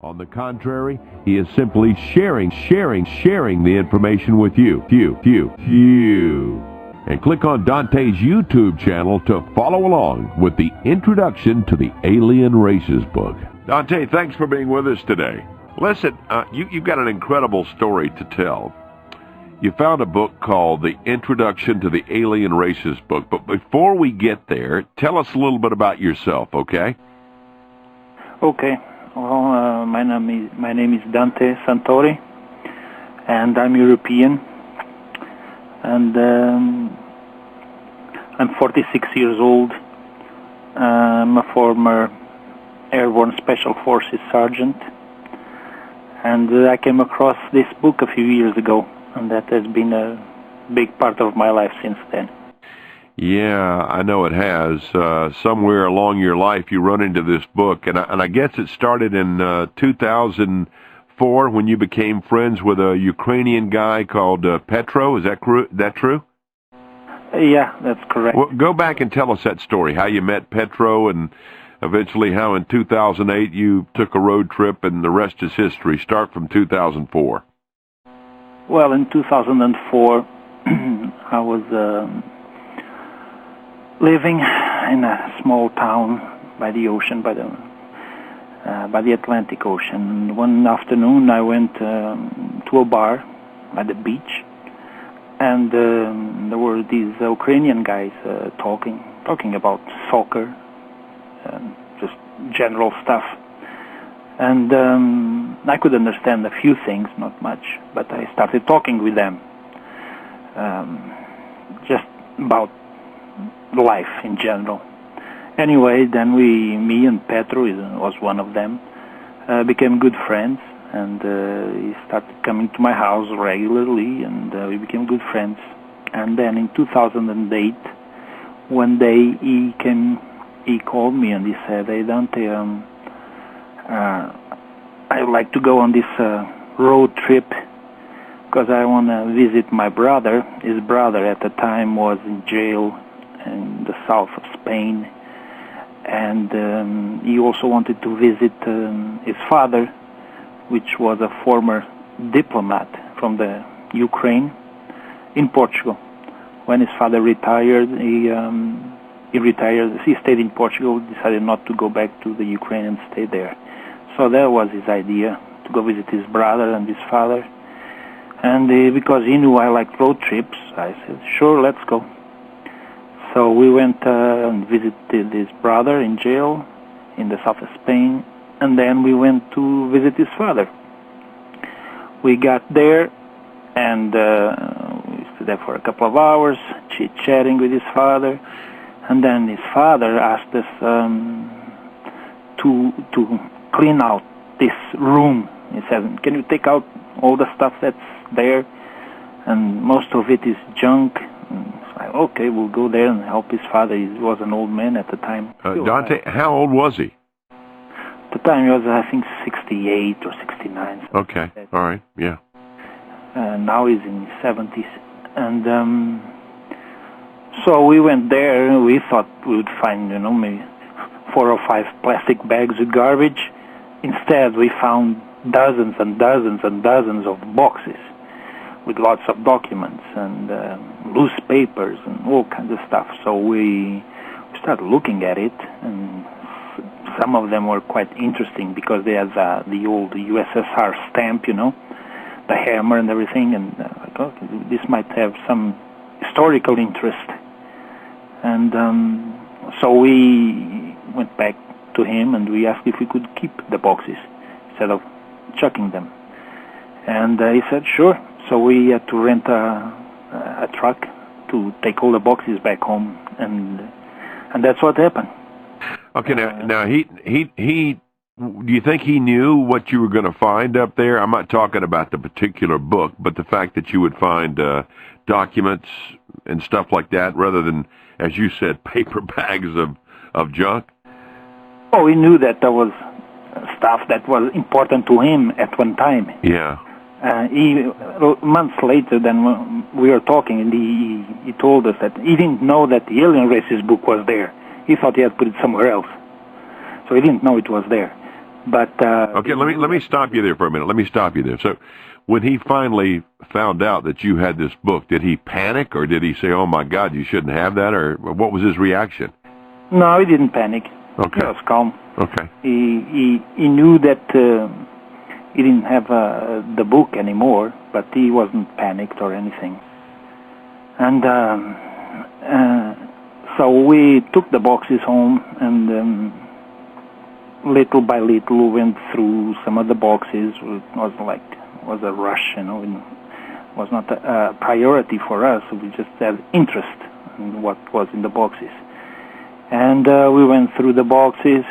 On the contrary, he is simply sharing the information with you. And click on Dante's YouTube channel to follow along with the introduction to the Alien Races book. Dante, thanks for being with us today. Listen, you've got an incredible story to tell. You found a book called The Introduction to the Alien Races book, but before we get there, tell us a little bit about yourself, okay? Okay. Well, my name is Dante Santori, and I'm European, and I'm 46 years old. I'm a former Airborne Special Forces sergeant, and I came across this book a few years ago, and that has been a big part of my life since then. Yeah, I know it has. Somewhere along your life, you run into this book, and I guess it started in 2004 when you became friends with a Ukrainian guy called Petro. Is that true? Yeah, that's correct. Well, go back and tell us that story, how you met Petro, and eventually how in 2008 you took a road trip, and the rest is history. Start from 2004. Well, in 2004, I was living in a small town by the ocean, by the Atlantic Ocean. One afternoon, I went to a bar by the beach, and there were these Ukrainian guys talking about soccer, just general stuff. And I could understand a few things, not much, but I started talking with them just about life in general. Anyway, then me and Petro was one of them, became good friends, and he started coming to my house regularly, and we became good friends. And then in 2008, one day he called me and he said, "Hey Dante, I would like to go on this road trip because I want to visit my brother." His brother at the time was in jail in the south of Spain, and he also wanted to visit his father, which was a former diplomat from the Ukraine in Portugal. When his father retired, he stayed in Portugal, decided not to go back to the Ukraine and stay there. So that was his idea, to go visit his brother and his father. And because he knew I liked road trips, I said, sure, let's go. So we went and visited his brother in jail in the south of Spain, and then we went to visit his father. We got there, and we stood there for a couple of hours, chit-chatting with his father, and then his father asked us to clean out this room. He said, "Can you take out all the stuff that's there? And most of it is junk." Okay, we'll go there and help his father. He was an old man at the time. Dante, how old was he? At the time he was, I think, 68 or 69. Okay, all right, yeah. Now he's in his 70s. And so we went there, and we thought we would find, maybe 4 or 5 plastic bags with garbage. Instead, we found dozens and dozens and dozens of boxes with lots of documents and loose papers and all kinds of stuff. So we started looking at it, and some of them were quite interesting because they had the old USSR stamp, the hammer and everything, and okay, this might have some historical interest. And so we went back to him and we asked if we could keep the boxes instead of chucking them. And he said, sure. So we had to rent a truck to take all the boxes back home, and that's what happened. Okay, now he do you think he knew what you were going to find up there? I'm not talking about the particular book, but the fact that you would find documents and stuff like that, rather than, as you said, paper bags of junk. Oh, he knew that there was stuff that was important to him at one time. Yeah. Months later, then we were talking, and he told us that he didn't know that the Alien Races book was there. He thought he had put it somewhere else, so he didn't know it was there. But okay, let me stop you there for a minute. Let me stop you there. So, when he finally found out that you had this book, did he panic, or did he say, "Oh my God, you shouldn't have that," or what was his reaction? No, he didn't panic. Okay. He was calm. Okay. He knew that he didn't have the book anymore, but he wasn't panicked or anything. And so we took the boxes home, and little by little we went through some of the boxes. It was a rush, you know. It was not a priority for us. We just had interest in what was in the boxes. And we went through the boxes,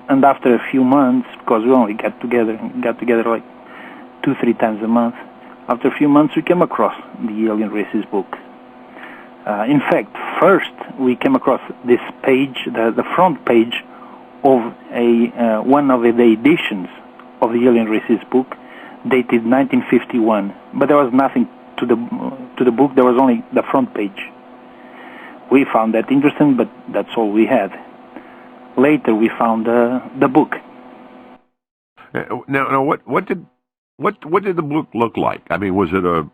and after a few months, because we only got together like 2-3 times a month, after a few months we came across the Alien Races book. In fact, first we came across this page, the front page of one of the editions of the Alien Races book, dated 1951. But there was nothing to the book. There was only the front page. We found that interesting, but that's all we had. Later, we found the book. Now, what did the book look like? I mean, was it a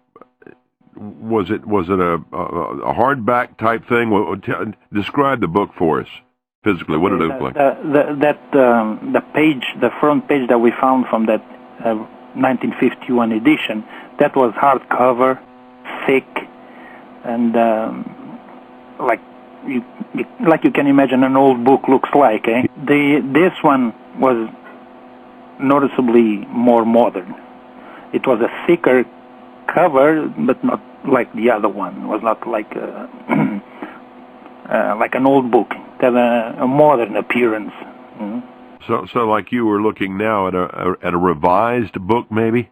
hardback type thing? Describe the book for us physically. What did it look like? The front page that we found from that 1951 edition, that was hardcover, thick, and like you can imagine an old book looks like. This one was noticeably more modern. It was a thicker cover, but not like the other one. It was not like like an old book. It had a modern appearance. So like you were looking now at a revised book, maybe?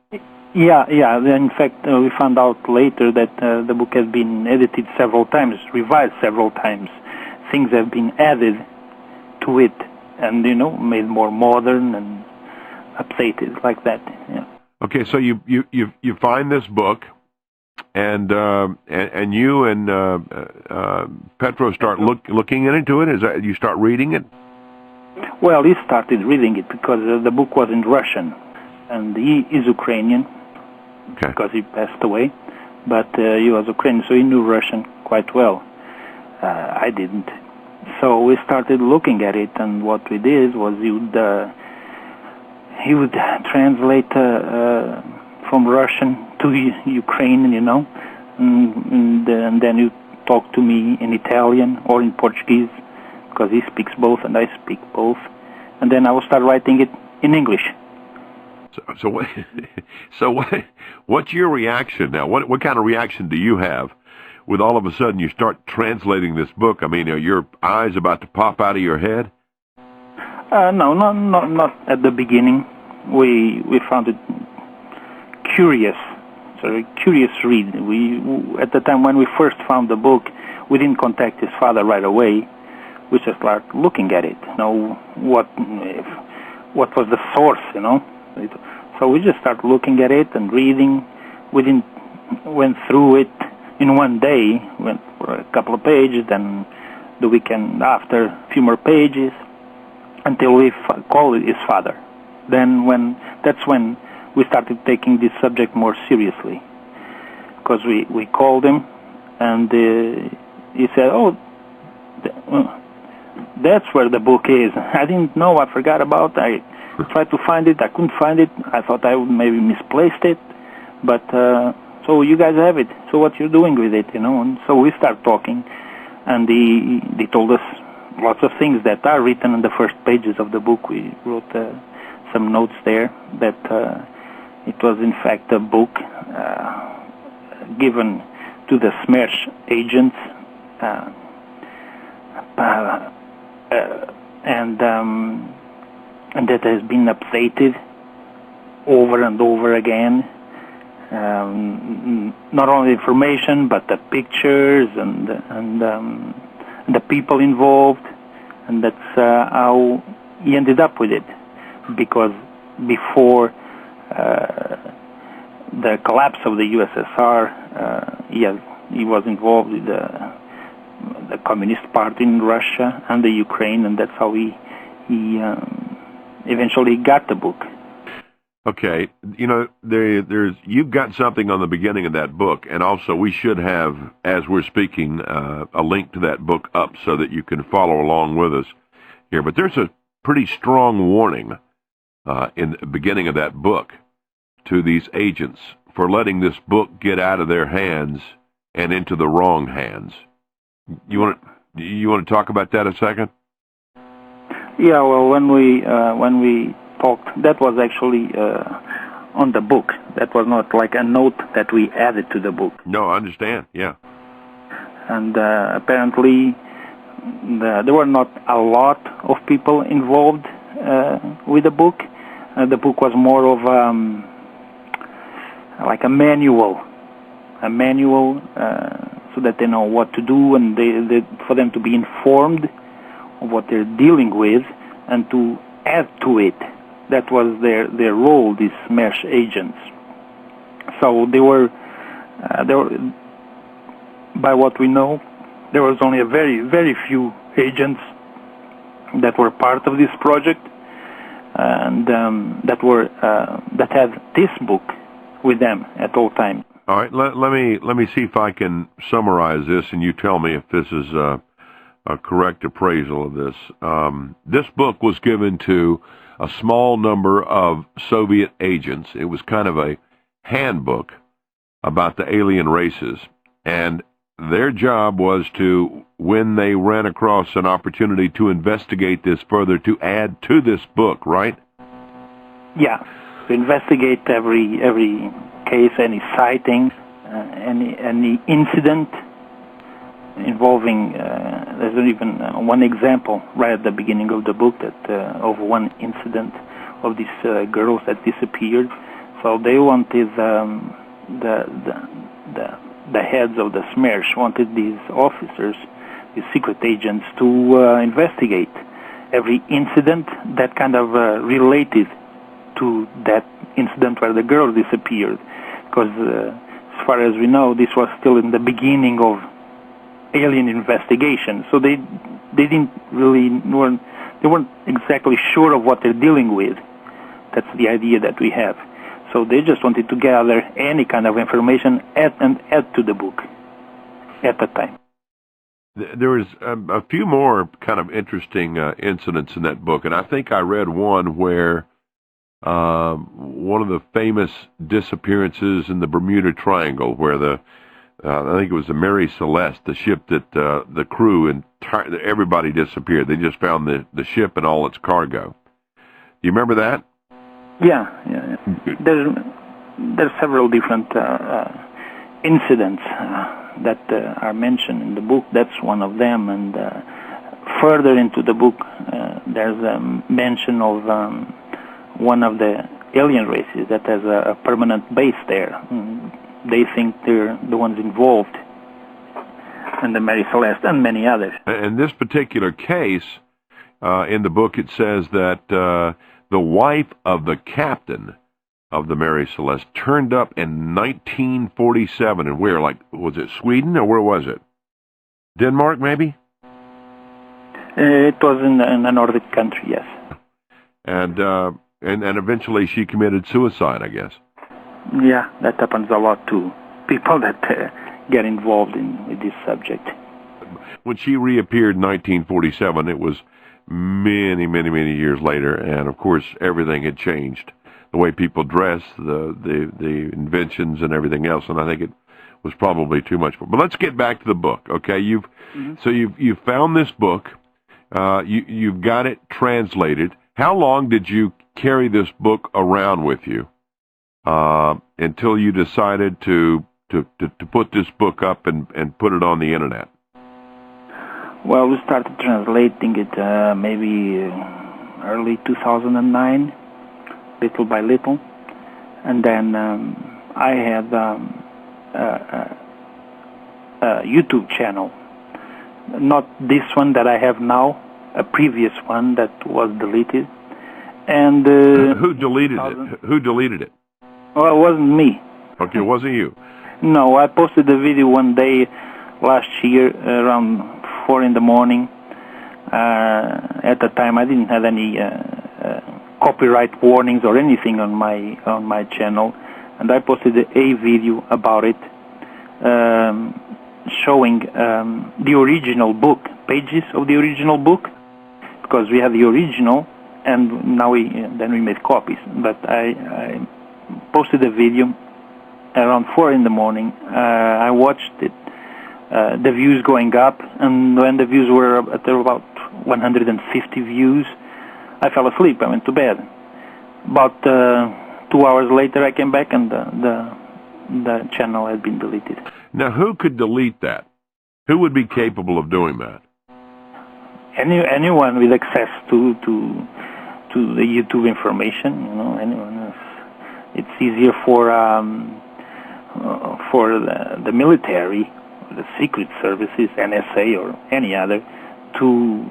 Yeah. In fact, we found out later that the book has been edited several times, revised several times. Things have been added to it, and made more modern and updated like that. Yeah. Okay, so you find this book, and you and Petro start looking into it. Is that you start reading it? Well, he started reading it because the book was in Russian, and he is Ukrainian. Okay. Because he passed away, but he was Ukrainian, so he knew Russian quite well. I didn't. So we started looking at it, and what we did was he would translate from Russian to Ukrainian, and then he talk to me in Italian or in Portuguese, because he speaks both and I speak both, and then I will start writing it in English. So what's your reaction now? What kind of reaction do you have with all of a sudden you start translating this book? I mean, are your eyes about to pop out of your head? No, not at the beginning. We found it curious. So a curious read. At the time when we first found the book, we didn't contact his father right away. We just started looking at it. What was the source? So we just started looking at it and reading. We went through it in one day. Went for a couple of pages, then the weekend after a few more pages, until we called his father. That's when we started taking this subject more seriously, because we called him, and he said, "Oh, that's where the book is. I didn't know. I forgot about it. I tried to find it. I couldn't find it. I thought I would maybe misplaced it, but so you guys have it. So what you're doing with it, And so we start talking, and they told us lots of things that are written in the first pages of the book. We wrote some notes there that it was in fact a book given to the Smersh agents, and that has been updated over and over again. Not only information, but the pictures and the people involved, and that's how he ended up with it. Because before the collapse of the USSR, he was involved with the Communist Party in Russia and the Ukraine, and that's how he eventually got the book. Okay, you know, you've got something on the beginning of that book, and also we should have, as we're speaking, a link to that book up so that you can follow along with us here. But there's a pretty strong warning in the beginning of that book to these agents for letting this book get out of their hands and into the wrong hands. You want to talk about that a second? Yeah, well, when we talked, that was actually on the book. That was not like a note that we added to the book. No, I understand, yeah. And apparently there were not a lot of people involved with the book. The book was more of like a manual so that they know what to do, and they for them to be informed of what they're dealing with and to add to it. That was their role, these SMERSH agents. So they were, by what we know, there was only a very, very few agents that were part of this project, and that had this book with them at all times. All right, let me see if I can summarize this, and you tell me if this is a correct appraisal of this. This book was given to a small number of Soviet agents. It was kind of a handbook about the alien races, and their job was to, when they ran across an opportunity to investigate this further, to add to this book, right? Yeah, to investigate every case, any sighting, any incident involving. There's even one example right at the beginning of the book that of one incident of these girls that disappeared. So they wanted the heads of the SMERSH wanted these officers, these secret agents, to investigate every incident that kind of related to that incident where the girl disappeared. Because as far as we know, this was still in the beginning of alien investigation, so they weren't exactly sure of what they're dealing with. That's the idea that we have. So they just wanted to gather any kind of information and add to the book at the time. There was a few more kind of interesting incidents in that book, and I think I read one where one of the famous disappearances in the Bermuda Triangle, where I think it was the Mary Celeste, the ship that the crew and everybody disappeared. They just found the ship and all its cargo. Do you remember that? Yeah. There's several different incidents that are mentioned in the book. That's one of them. And further into the book, there's a mention of one of the alien races that has a permanent base there. They think they're the ones involved, and the Mary Celeste and many others. In this particular case, in the book, it says that the wife of the captain of the Mary Celeste turned up in 1947, and where? Like, was it Sweden, or where was it? Denmark, maybe? It was in a Nordic country, yes. And eventually she committed suicide, I guess. Yeah, that happens a lot to people that get involved with this subject. When she reappeared in 1947, it was many, many, many years later, and of course everything had changed. The way people dress, the inventions and everything else, and I think it was probably too much. But let's get back to the book, okay? You've found this book. You've got it translated. How long did you carry this book around with you until you decided to put this book up and put it on the internet? Well, we started translating it maybe early 2009, little by little, and then I had a YouTube channel, not this one that I have now, a previous one that was deleted. And who deleted it? Who deleted it? Well, it wasn't me. Okay, it wasn't you. No, I posted the video one day last year around 4 in the morning. At the time, I didn't have any copyright warnings or anything on my channel, and I posted a video about it, showing the original book, pages of the original book, because we have the original, and now we made copies. But I posted a video around 4 in the morning. I watched it, the views going up, and when the views were at about 150 views, I fell asleep. I went to bed. About 2 hours later, I came back, and the channel had been deleted. Now, who could delete that? Who would be capable of doing that? Anyone with access to the YouTube information, anyone else. It's easier for the military, the secret services, NSA or any other, to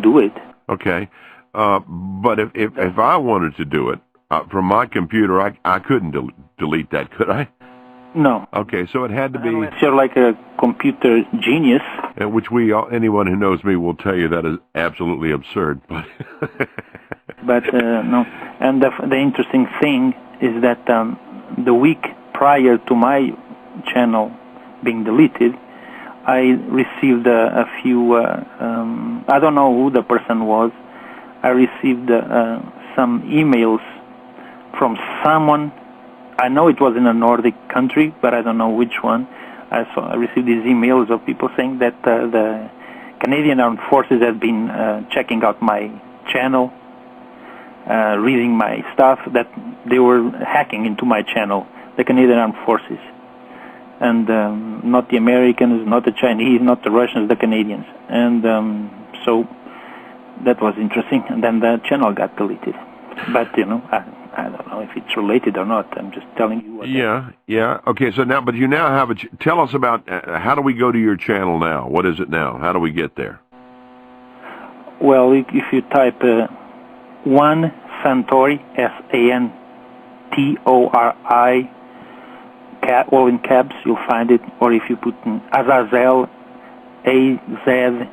do it. Okay, but if I wanted to do it from my computer, I couldn't delete that, could I? No. Okay, so it had to be... Unless you're like a computer genius. Which anyone who knows me will tell you that is absolutely absurd. But no. And the interesting thing is that the week prior to my channel being deleted, I received a few... I don't know who the person was. I received some emails from someone. I know it was in a Nordic country, but I don't know which one. I received these emails of people saying that the Canadian Armed Forces have been checking out my channel, reading my stuff, that they were hacking into my channel, the Canadian Armed Forces. And not the Americans, not the Chinese, not the Russians, the Canadians. And so that was interesting. And then the channel got deleted. But, I don't know if it's related or not. I'm just telling you what. Yeah. Okay, so now, but you now have tell us about, how do we go to your channel now? What is it now? How do we get there? Well, if you type One Santori, SANTORI, all in caps, you'll find it. Or if you put in Azazel, AZAZEL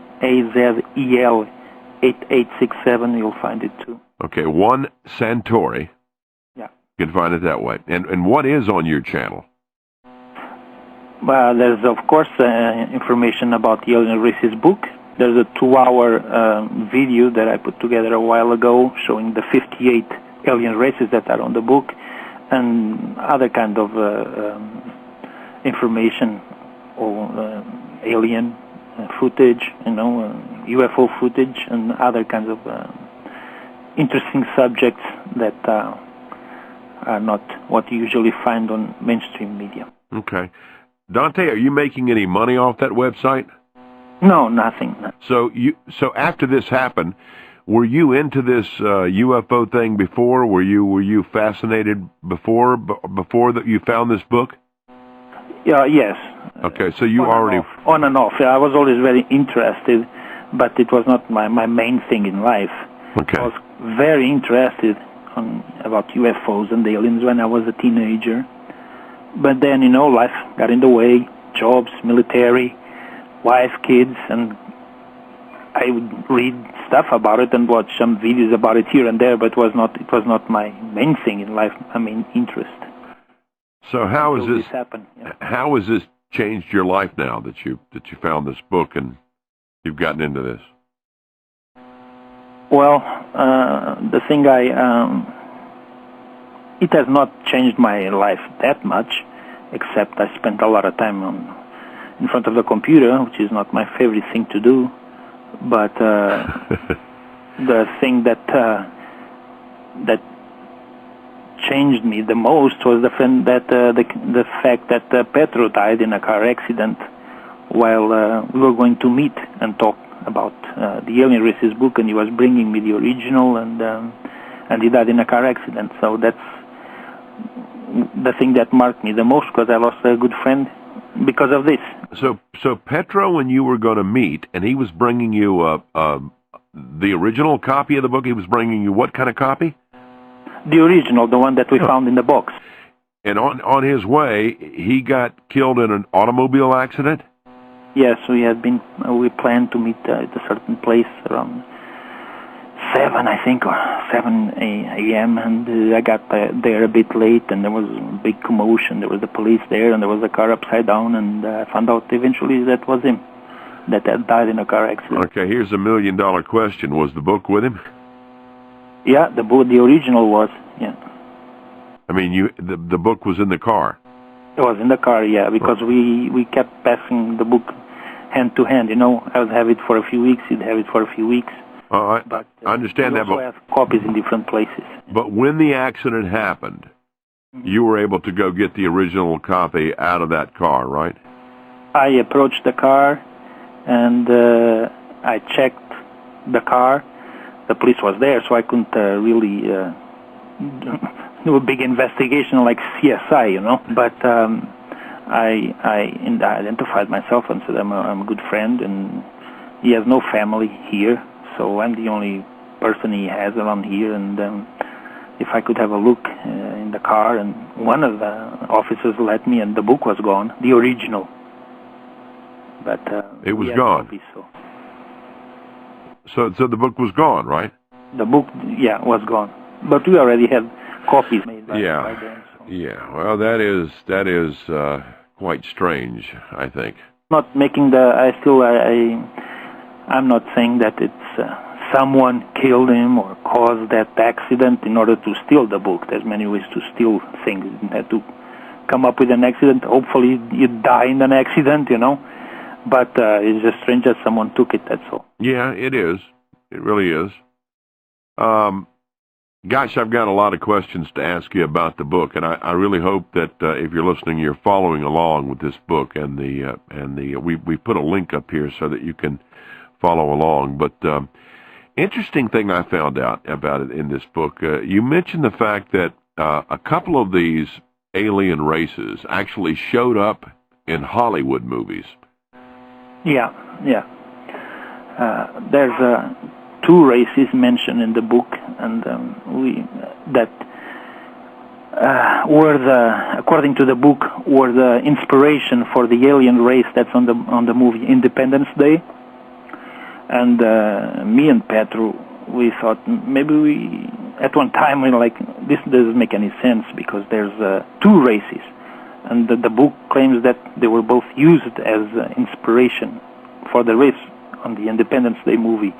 8867, you'll find it too. Okay, One Santori. Yeah. You can find it that way. And what is on your channel? Well, there's, of course, information about the Alien Races book. There's a 2-hour video that I put together a while ago showing the 58 alien races that are on the book, and other kind of information or alien footage, UFO footage, and other kinds of interesting subjects that are not what you usually find on mainstream media. Okay. Dante, are you making any money off that website? No, nothing. So after this happened, were you into this UFO thing before? Were you fascinated before that you found this book? Yes. Okay, so you on and off. I was always very interested, but it was not my main thing in life. Okay. I was very interested about UFOs and aliens when I was a teenager. But then, life got in the way, jobs, military, wife, kids, and I would read stuff about it and watch some videos about it here and there, but it was not my main thing in life, my main interest. So how has this happened? Yeah. How has this changed your life now that you found this book and you've gotten into this? Well, the thing it has not changed my life that much, except I spent a lot of time in front of the computer, which is not my favorite thing to do. But the thing that changed me the most was the fact that Petro died in a car accident while we were going to meet and talk about the Alien Races book, and he was bringing me the original, and he died in a car accident. So that's the thing that marked me the most, because I lost a good friend because of this. So Petro, when you were going to meet, and he was bringing you the original copy of the book, he was bringing you what kind of copy? The original, the one that we found in the box. And on his way, he got killed in an automobile accident? Yes, we planned to meet at a certain place around 7, I think, or 7 a.m., and I got there a bit late, and there was a big commotion. There was the police there, and there was a car upside down, and I found out eventually that was him, that had died in a car accident. Okay, here's $1 million question. Was the book with him? Yeah, the original was, yeah. I mean, the book was in the car? It was in the car, yeah, because we kept passing the book hand to hand, I would have it for a few weeks, he'd have it for a few weeks. I understand that, but we also have copies in different places. But when the accident happened, you were able to go get the original copy out of that car, right? I approached the car, and I checked the car. The police was there, so I couldn't really do a big investigation like CSI, But I identified myself and said I'm a good friend, and he has no family here, so I'm the only person he has around here, and if I could have a look in the car, and one of the officers let me, and the book was gone, the original. But it was gone. Copies, so the book was gone, right? The book, yeah, was gone. But we already had copies made by them. So. Yeah. Well, that is quite strange, I think. Not making I'm not saying that it's someone killed him or caused that accident in order to steal the book. There's many ways to steal things. You have to come up with an accident. Hopefully you die in an accident, But it's just strange that someone took it, that's all. Yeah, it is. It really is. Gosh, I've got a lot of questions to ask you about the book, and I really hope that if you're listening, you're following along with this book, and we put a link up here so that you can follow along. But interesting thing I found out about it in this book, you mentioned the fact that a couple of these alien races actually showed up in Hollywood movies. Yeah. There's 2 races mentioned in the book, and according to the book, were the inspiration for the alien race that's on the movie Independence Day. And me and Petru, we thought maybe at one time we were like, this doesn't make any sense because there's 2 races, and the book claims that they were both used as inspiration for the race on the Independence Day movie.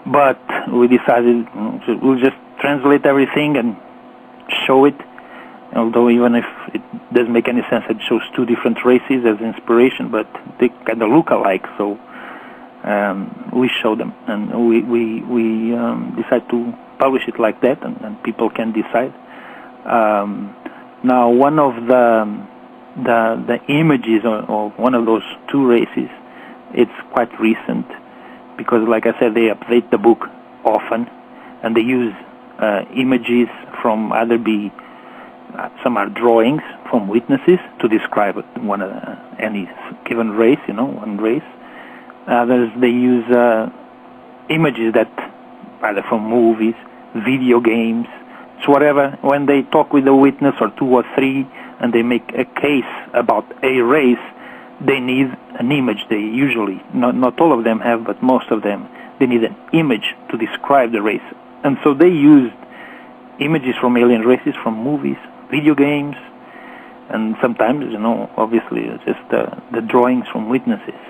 But we decided we'll just translate everything and show it, although even if it doesn't make any sense, it shows 2 different races as inspiration, but they kind of look alike, so we show them, and we decide to publish it like that, and people can decide. Now, one of the images of one of those 2 races, it's quite recent, because, like I said, they update the book often, and they use images from some are drawings from witnesses to describe any given race, one race. Others, they use images that either from movies, video games, so whatever. When they talk with a witness or 2 or 3, and they make a case about a race, they need an image. They usually, not all of them have, but most of them, they need an image to describe the race. And so they used images from alien races from movies, video games, and sometimes, obviously, just the drawings from witnesses.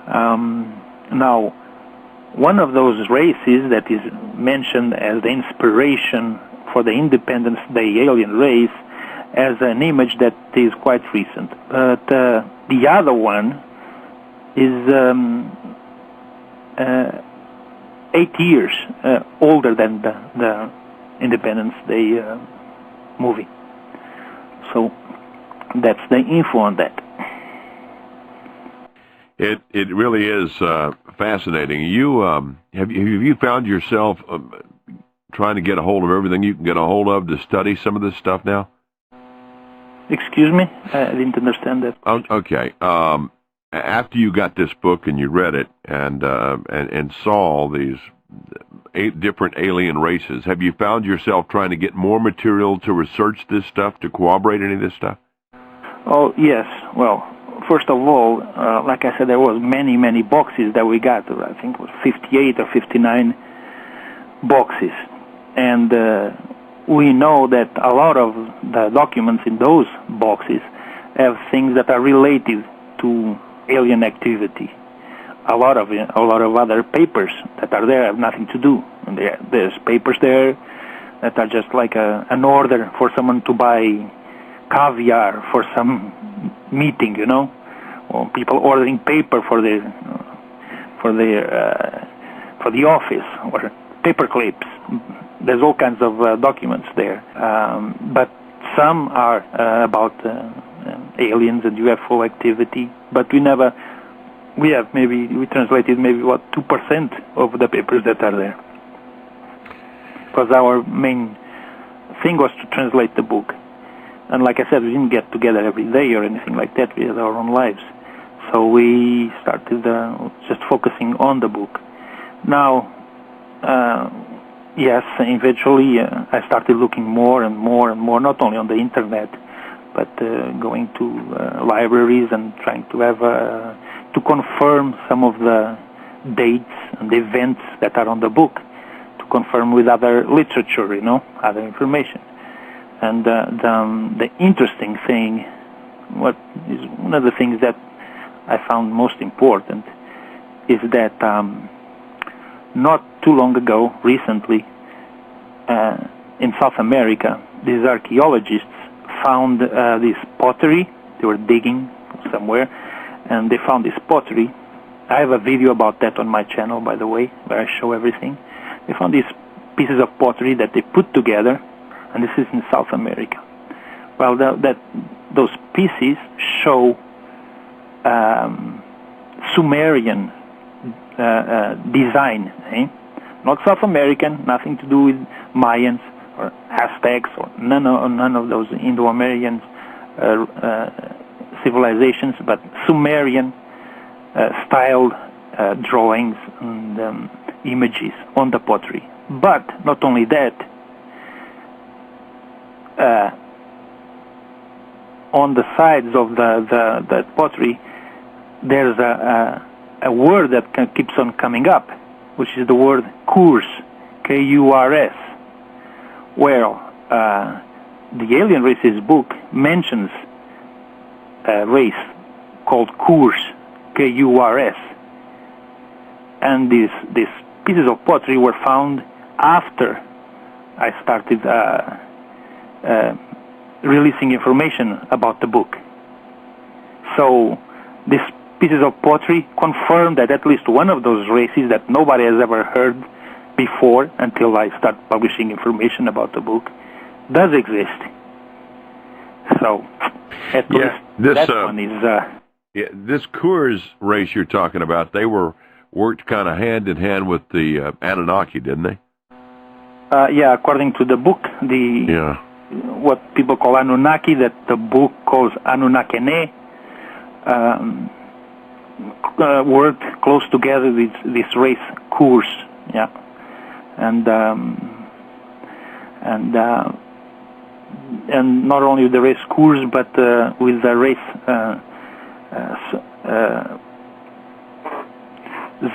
Now, one of those races that is mentioned as the inspiration for the Independence Day alien race as an image that is quite recent. But the other one is 8 years older than the Independence Day movie. So that's the info on that. It really is fascinating. You have you found yourself trying to get a hold of everything you can get a hold of to study some of this stuff now? Excuse me? I didn't understand that. Okay. After you got this book and you read it and saw all these 8 different alien races, have you found yourself trying to get more material to research this stuff, to corroborate any of this stuff? Oh, yes. Well, first of all, like I said, there was many boxes that we got. I think it was 58 or 59 boxes, and we know that a lot of the documents in those boxes have things that are related to alien activity. A lot of other papers that are there have nothing to do. And there's papers there that are just like an order for someone to buy caviar for some meeting, or people ordering paper for the office, or paper clips. There's all kinds of documents there, but some are about aliens and UFO activity. But we translated maybe 2% of the papers that are there, because our main thing was to translate the book. And like I said, we didn't get together every day or anything like that. We had our own lives. So we started just focusing on the book. Now, yes, eventually I started looking more and more and more, not only on the internet, but going to libraries and trying to have to confirm some of the dates and events that are on the book, to confirm with other literature, other information. And the interesting thing, what is one of the things that I found most important, is that not too long ago, recently, in South America, these archaeologists found this pottery. They were digging somewhere, and they found this pottery. I have a video about that on my channel, by the way, where I show everything. They found these pieces of pottery that they put together, and this is in South America. Well, those pieces show Sumerian design, not South American, nothing to do with Mayans or Aztecs or none of those Indo-Aryan civilizations, but Sumerian styled drawings and images on the pottery. But not only that, on the sides of the pottery, there's a word that keeps on coming up, which is the word Kurs, K-U-R-S. Well, the Alien Races book mentions a race called Kurs, K-U-R-S, and these pieces of pottery were found after I started releasing information about the book. So these pieces of pottery confirm that at least one of those races that nobody has ever heard before until I start publishing information about the book does exist. So at least that one is... this Kurs race you're talking about, they worked kind of hand in hand with the Anunnaki, didn't they? According to the book, what people call Anunnaki, that the book calls Anunnakene, worked close together with this race Kurs, and not only with the race Kurs, but with the race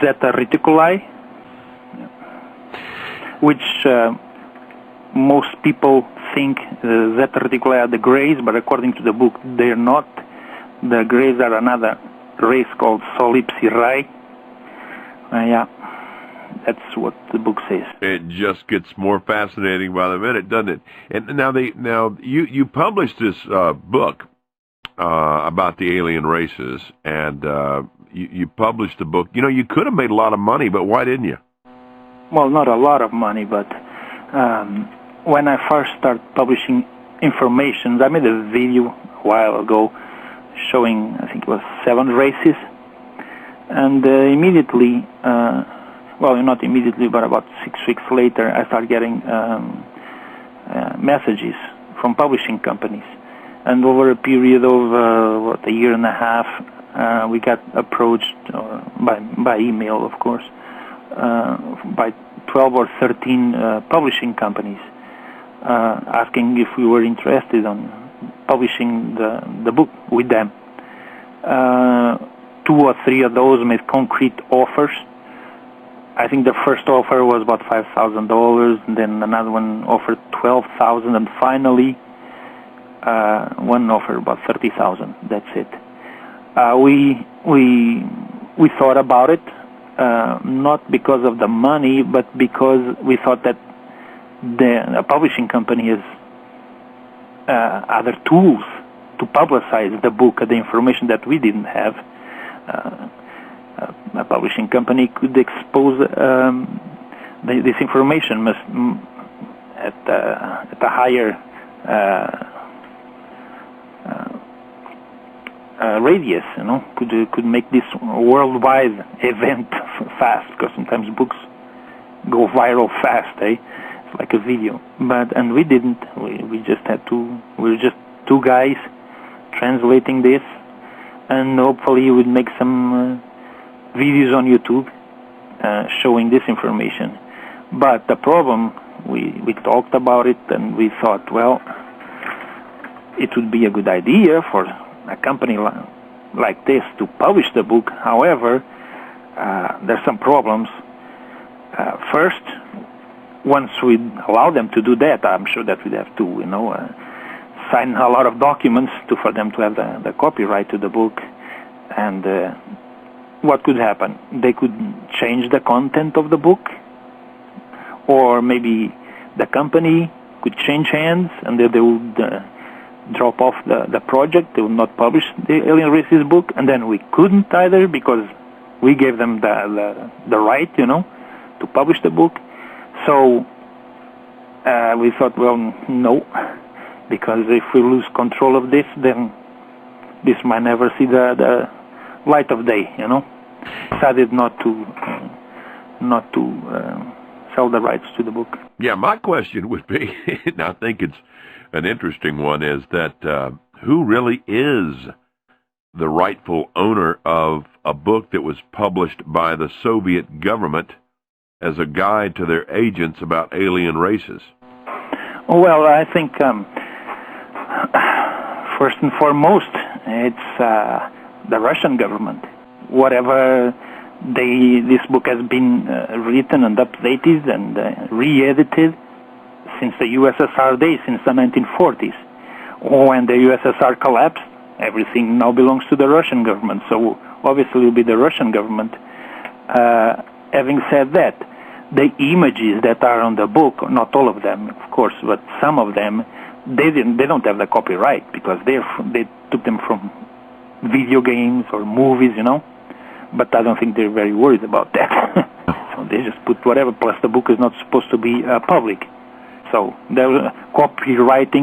Zeta Reticuli, which most people think Zeta Reticuli are the Greys, but according to the book, they're not. The Greys are another race called Solipsirae. That's what the book says. It just gets more fascinating by the minute, doesn't it? And now you published this book about the alien races, and you published the book. You could have made a lot of money, but why didn't you? Well, not a lot of money, but when I first started publishing information, I made a video a while ago showing, I think it was 7 races, and immediately, not immediately, but about 6 weeks later, I started getting messages from publishing companies. And over a period of a year and a half, we got approached by email, of course, by 12 or 13 publishing companies asking if we were interested on publishing the book with them. 2 or 3 of those made concrete offers. I think the first offer was about $5,000, and then another one offered $12,000, and finally one offered about $30,000. That's it. We thought about it, not because of the money, but because we thought that the publishing company has other tools to publicize the book, the information that we didn't have. A publishing company could expose this information at a higher radius, could make this worldwide event fast, because sometimes books go viral fast, It's like a video. And we didn't. We just had to. We were just two guys translating this, and hopefully we'd make some videos on YouTube showing this information. But the problem, we talked about it, and we thought, well, it would be a good idea for a company like this to publish the book. However, there's some problems. First, once we allow them to do that, I'm sure that we'd have to, sign a lot of documents for them to have the copyright to the book. And what could happen? They could change the content of the book, or maybe the company could change hands, and they would drop off the project. They would not publish the Alien Races book, and then we couldn't either, because we gave them the right, to publish the book. So we thought, well, no, because if we lose control of this, then this might never see the light of day, Decided not to sell the rights to the book. Yeah, my question would be, and I think it's an interesting one, is that who really is the rightful owner of a book that was published by the Soviet government as a guide to their agents about alien races? Well, I think first and foremost, it's the Russian government. Whatever this book has been written and updated and re-edited since the USSR days, since the 1940s. When the USSR collapsed, everything now belongs to the Russian government. So obviously it will be the Russian government. Having said that, the images that are on the book, not all of them, of course, but some of them, they don't have the copyright, because they took them from video games or movies, But I don't think they're very worried about that. So they just put whatever. Plus, the book is not supposed to be public. So there was copyrights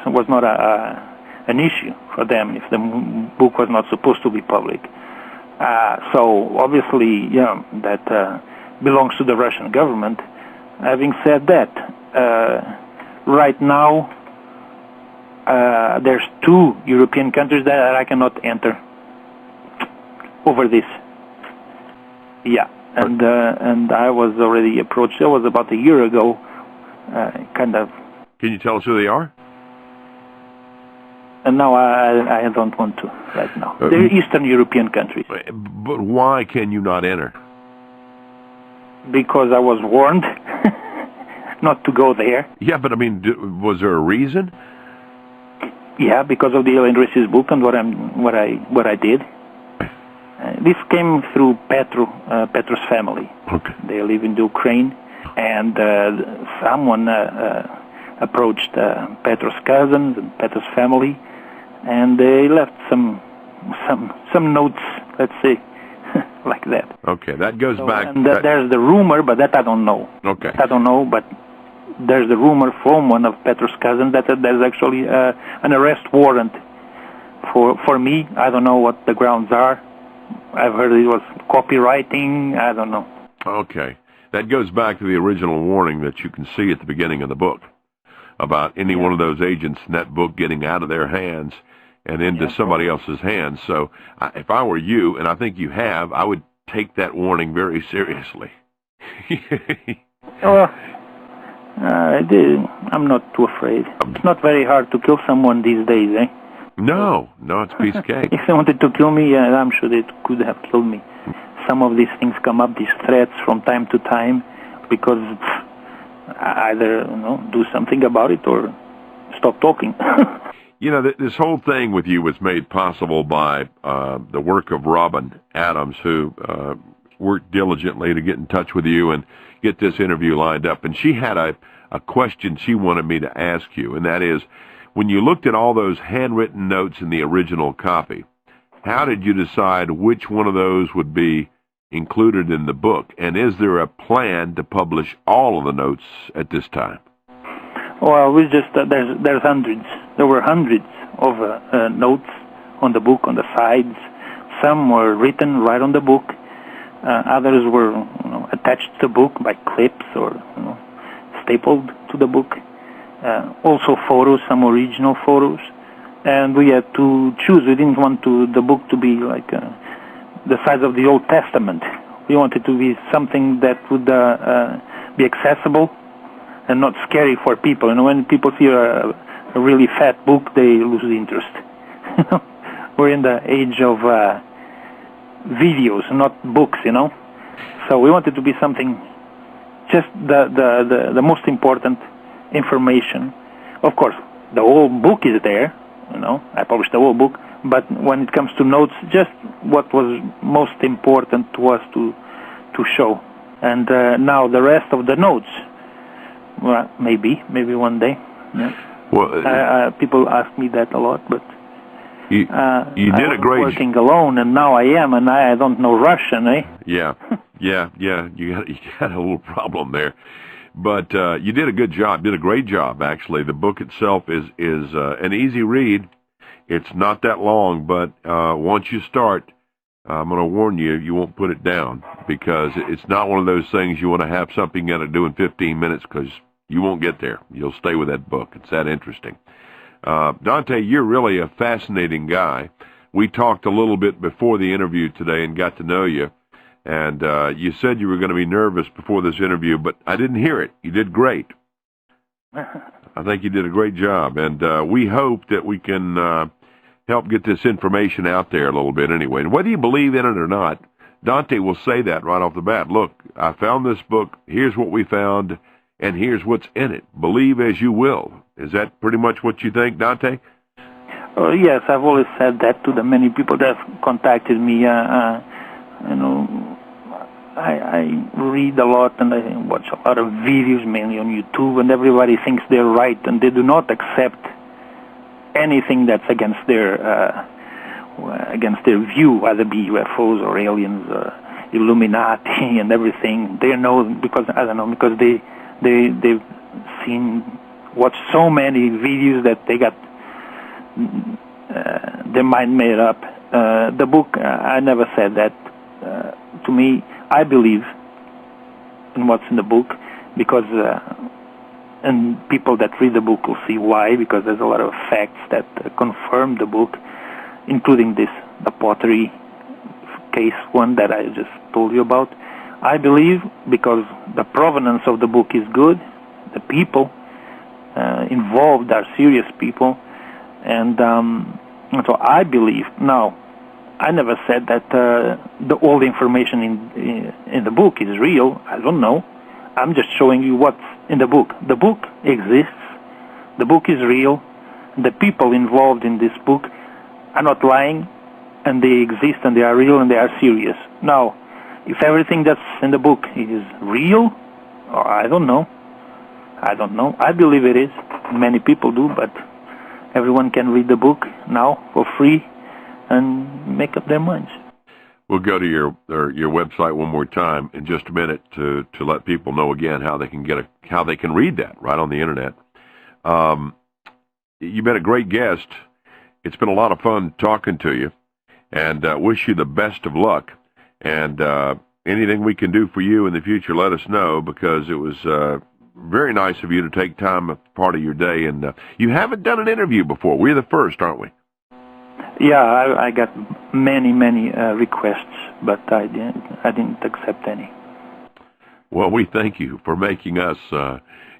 was not an issue for them if the book was not supposed to be public. So obviously, that belongs to the Russian government. Having said that, right now there's 2 European countries that I cannot enter over this. Yeah, and I was already approached. That was about a year ago, kind of. Can you tell us who they are? And now I don't want to right now. They're Eastern European countries. But why can you not enter? Because I was warned not to go there. Yeah, but I mean, was there a reason? Yeah, because of the Alien Races book and what I did. This came through Petro's family. Okay. They live in Ukraine, and someone approached Petro's cousins and Petro's family, and they left some notes, let's say, like that. Okay, that goes back. And there's the rumor, but that I don't know. Okay. I don't know, but there's the rumor from one of Petro's cousins that there's actually an arrest warrant for me. I don't know what the grounds are. I've heard it was copywriting. I don't know. Okay. That goes back to the original warning that you can see at the beginning of the book about any one of those agents in that book getting out of their hands and into somebody else's hands. So if I were you, and I think you have, I would take that warning very seriously. Well, I'm not too afraid. It's not very hard to kill someone these days, eh? No, it's a piece of cake. If they wanted to kill me, I'm sure they could have killed me. some of these things come up, these threats from time to time, because either do something about it or stop talking. This whole thing with you was made possible by the work of Robin Adams, who worked diligently to get in touch with you and get this interview lined up. And she had a question she wanted me to ask you, and that is, when you looked at all those handwritten notes in the original copy, how did you decide which one of those would be included in the book? And is there a plan to publish all of the notes at this time? Well, we just there's hundreds. There were hundreds of notes on the book, on the sides. Some were written right on the book. Others were attached to the book by clips or stapled to the book. Also photos, some original photos. And we had to choose. We didn't want the book to be like the size of the Old Testament. We wanted to be something that would be accessible and not scary for people. When people see a really fat book, they lose the interest. We're in the age of videos, not books, So we wanted to be something, just the most important information. Of course, the whole book is there, I published the whole book, but when it comes to notes, just what was most important to us to show. And now the rest of the notes, well, maybe one day. Yeah. Well, people ask me that a lot, but you did a great. Working alone, and now I am, and I don't know Russian, eh? Yeah. You got a little problem there, but you did a good job. Did a great job, actually. The book itself is an easy read. It's not that long, but once you start, I'm going to warn you, you won't put it down, because it's not one of those things you want to have something you got to do in 15 minutes, because you won't get there. You'll stay with that book. It's that interesting. Dante, you're really a fascinating guy. We talked a little bit before the interview today and got to know you, and you said you were going to be nervous before this interview, but I didn't hear it. You did great. I think you did a great job, and we hope that we can help get this information out there a little bit anyway. And whether you believe in it or not, Dante will say that right off the bat. Look, I found this book. Here's what we found, and here's what's in it. Believe as you will. Is that pretty much what you think, Dante? Yes, I've always said that to the many people that have contacted me. I read a lot and I watch a lot of videos, mainly on YouTube, and everybody thinks they're right, and they do not accept anything that's against their view, whether it be UFOs or aliens, Illuminati, and everything. They know because they've watched so many videos that they got their mind made up. The book, I never said that. To me, I believe in what's in the book, because and people that read the book will see why, because there's a lot of facts that confirm the book, including the pottery case one that I just told you about. I believe because the provenance of the book is good, the people involved are serious people, and so I believe. Now, I never said that all the information in the book is real. I don't know. I'm just showing you what's in the book. The book exists. The book is real. The people involved in this book are not lying, and they exist, and they are real, and they are serious. Now, if everything that's in the book is real, I don't know. I believe it is. Many people do, but everyone can read the book now for free and make up their minds. We'll go to your website one more time in just a minute to let people know again how they can read that right on the internet. You've been a great guest. It's been a lot of fun talking to you, and wish you the best of luck. And anything we can do for you in the future, let us know, because it was very nice of you to take time, a part of your day. And you haven't done an interview before. We're the first, aren't we? Yeah, I got many requests, but I didn't accept any. Well, we thank you for making us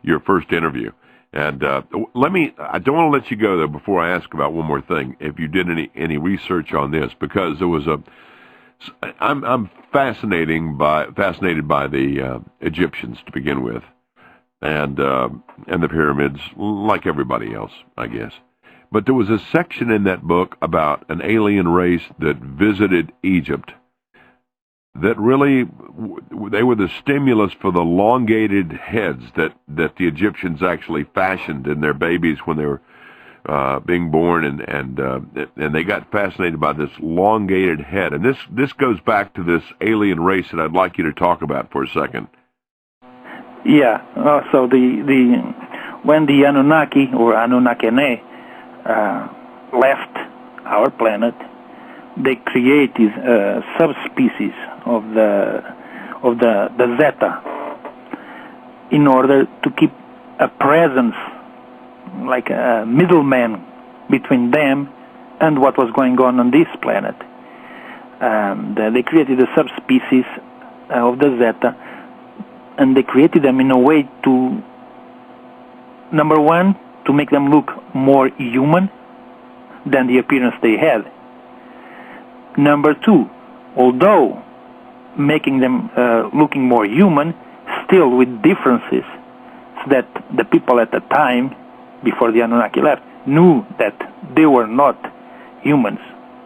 your first interview. And I don't want to let you go, though, before I ask about one more thing, if you did any research on this, because there was I'm fascinated by the Egyptians to begin with, and the pyramids, like everybody else, I guess. But there was a section in that book about an alien race that visited Egypt that really, they were the stimulus for the elongated heads that the Egyptians actually fashioned in their babies when they were being born, and they got fascinated by this elongated head. And this goes back to this alien race that I'd like you to talk about for a second. Yeah. So when the Anunnaki or Anunnakene left our planet, they created subspecies of the Zeta in order to keep a presence, like a middleman between them and what was going on this planet. They created a subspecies of the Zeta, and they created them in a way to, number one, to make them look more human than the appearance they had. Number two, although making them looking more human, still with differences, so that the people at the time, before the Anunnaki left, knew that they were not humans.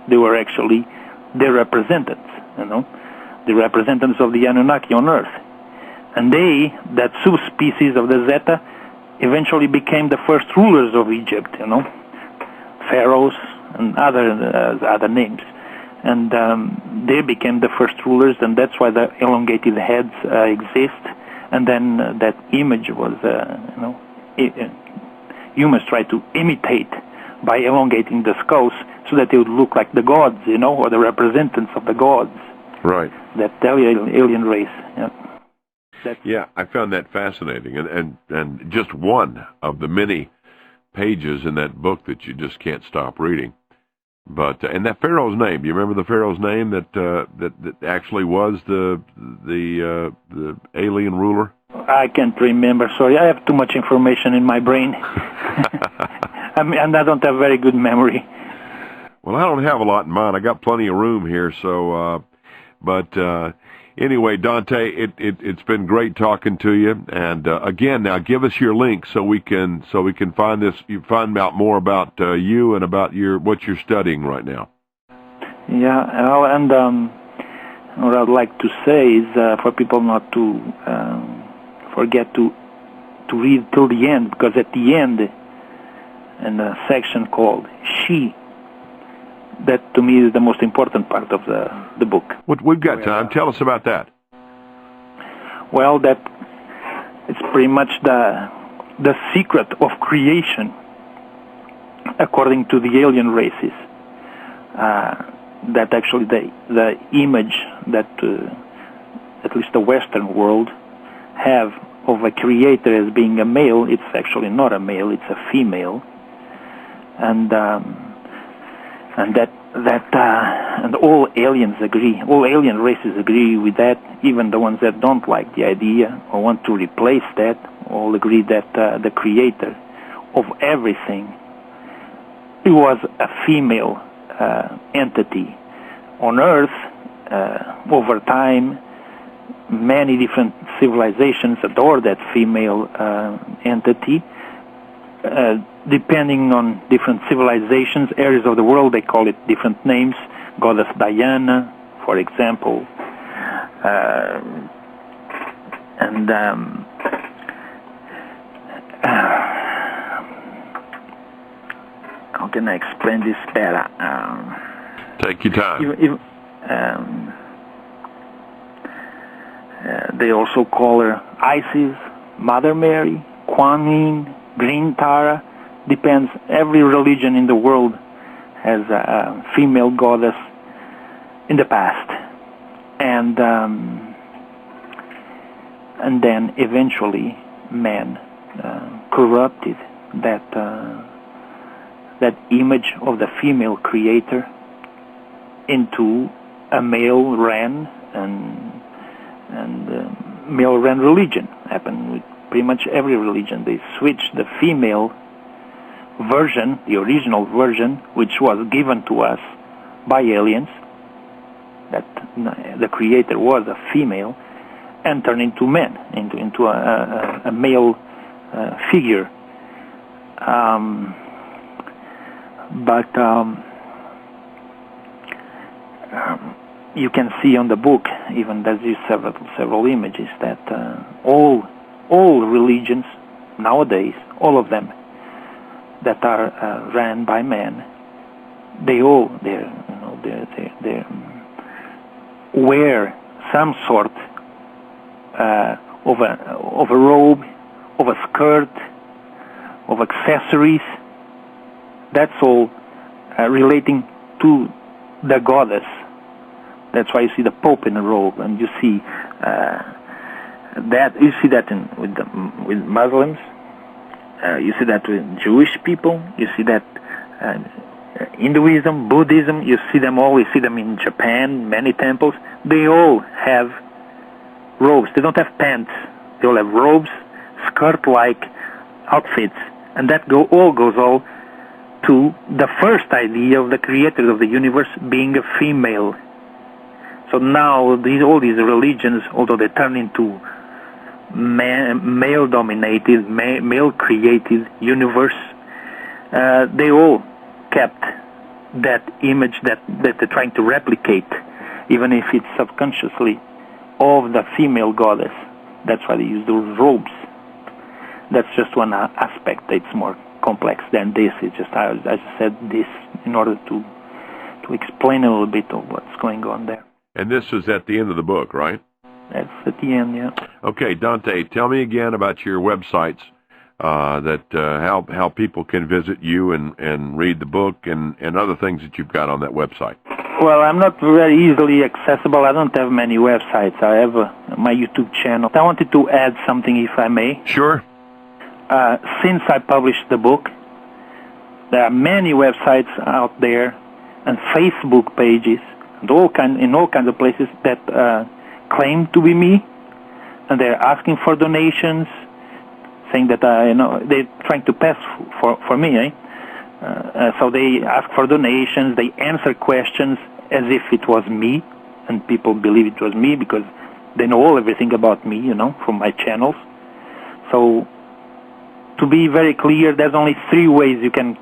They were actually their representatives, the representatives of the Anunnaki on Earth. And they, that subspecies of the Zeta, eventually became the first rulers of Egypt, pharaohs and other names. And they became the first rulers, and that's why the elongated heads exist. And then that image was, humans tried to imitate by elongating the skulls so that they would look like the gods, or the representatives of the gods. Right. That alien race. Yeah, I found that fascinating, and just one of the many pages in that book that you just can't stop reading. But and that pharaoh's name, do you remember the pharaoh's name that actually was the alien ruler? I can't remember. Sorry, I have too much information in my brain, and I don't have very good memory. Well, I don't have a lot in mine. I got plenty of room here, so. Anyway, Dante, it's been great talking to you. And again, now give us your link so we can find out more about you and about what you're studying right now. Yeah, well, and what I'd like to say is for people not to forget to read till the end, because at the end, in a section called She, that to me is the most important part of the book. We've got time. Tell us about that. Well, that it's pretty much the secret of creation, according to the alien races. That actually the image that at least the Western world have of a creator as being a male, it's actually not a male; it's a female, and all aliens agree, all alien races agree with that. Even the ones that don't like the idea or want to replace that, all agree that the creator of everything, it was a female entity. On Earth, over time, many different civilizations adore that female entity. Depending on different civilizations, areas of the world, they call it different names. Goddess Diana, for example. How can I explain this better? Take your time. They also call her Isis, Mother Mary, Kuan Yin, Green Tara. Depends. Every religion in the world has a female goddess in the past, and then eventually man corrupted that image of the female creator into a male Ren and male Ren religion. Happened with pretty much every religion. They switched the female version, the original version, which was given to us by aliens, that the creator was a female, and turned into men, into a male figure. You can see on the book, even there's several images, that all religions nowadays, all of them that are ran by men, they all wear some sort of a robe, of a skirt, of accessories. That's all relating to the goddess. That's why you see the Pope in a robe, and you see that with Muslims. You see that with Jewish people. You see that Hinduism, Buddhism. You see them all. You see them in Japan, many temples. They all have robes. They don't have pants. They all have robes, skirt-like outfits, and that all goes to the first idea of the creator of the universe being a female. So now all these religions, although they turn into male-dominated, male-created universe, they all kept that image that they're trying to replicate, even if it's subconsciously, of the female goddess. That's why they use those robes. That's just one aspect. It's more complex than this. It's just, I said this in order to explain a little bit of what's going on there. And this is at the end of the book, right? That's at the end, yeah. Okay, Dante, tell me again about your websites, how people can visit you and read the book and other things that you've got on that website. Well, I'm not very easily accessible. I don't have many websites. I have my YouTube channel. I wanted to add something, if I may. Sure. Since I published the book, there are many websites out there and Facebook pages and in all kinds of places that claim to be me, and they're asking for donations, saying that they're trying to pass for me. So they ask for donations. They answer questions as if it was me, and people believe it was me because they know everything about me, from my channels. So, to be very clear, there's only 3 ways you can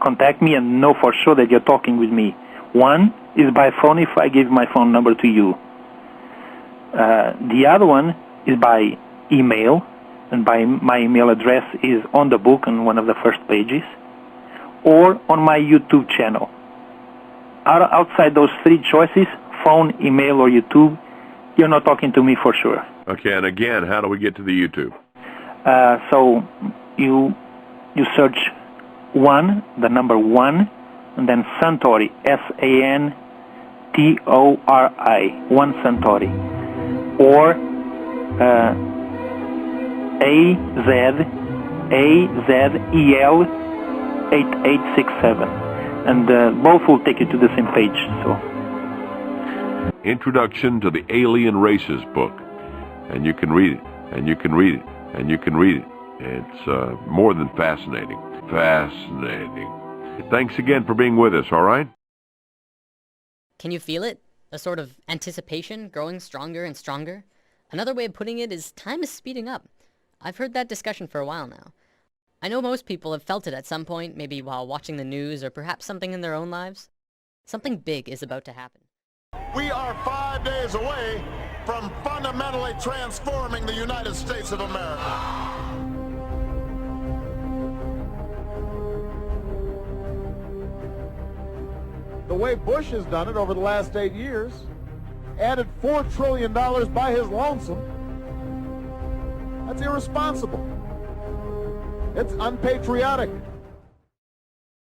contact me and know for sure that you're talking with me. One is by phone, if I give my phone number to you. The other one is by email, and my email address is on the book on one of the first pages, or on my YouTube channel. Outside those 3 choices, phone, email, or YouTube, you're not talking to me for sure. Okay, and again, how do we get to the YouTube? So you search 1, the number 1, and then Santori, Santori, 1 Santori, or AZEL 8867, and both will take you to the same page. So, Introduction to the Alien Races book, and you can read it, and you can read it, and you can read it. It's more than fascinating. Fascinating. Thanks again for being with us, all right? Can you feel it? A sort of anticipation growing stronger and stronger? Another way of putting it is time is speeding up. I've heard that discussion for a while now. I know most people have felt it at some point, maybe while watching the news or perhaps something in their own lives. Something big is about to happen. We are 5 days away from fundamentally transforming the United States of America. The way Bush has done it over the last 8 years, added $4 trillion by his lonesome, that's irresponsible. It's unpatriotic.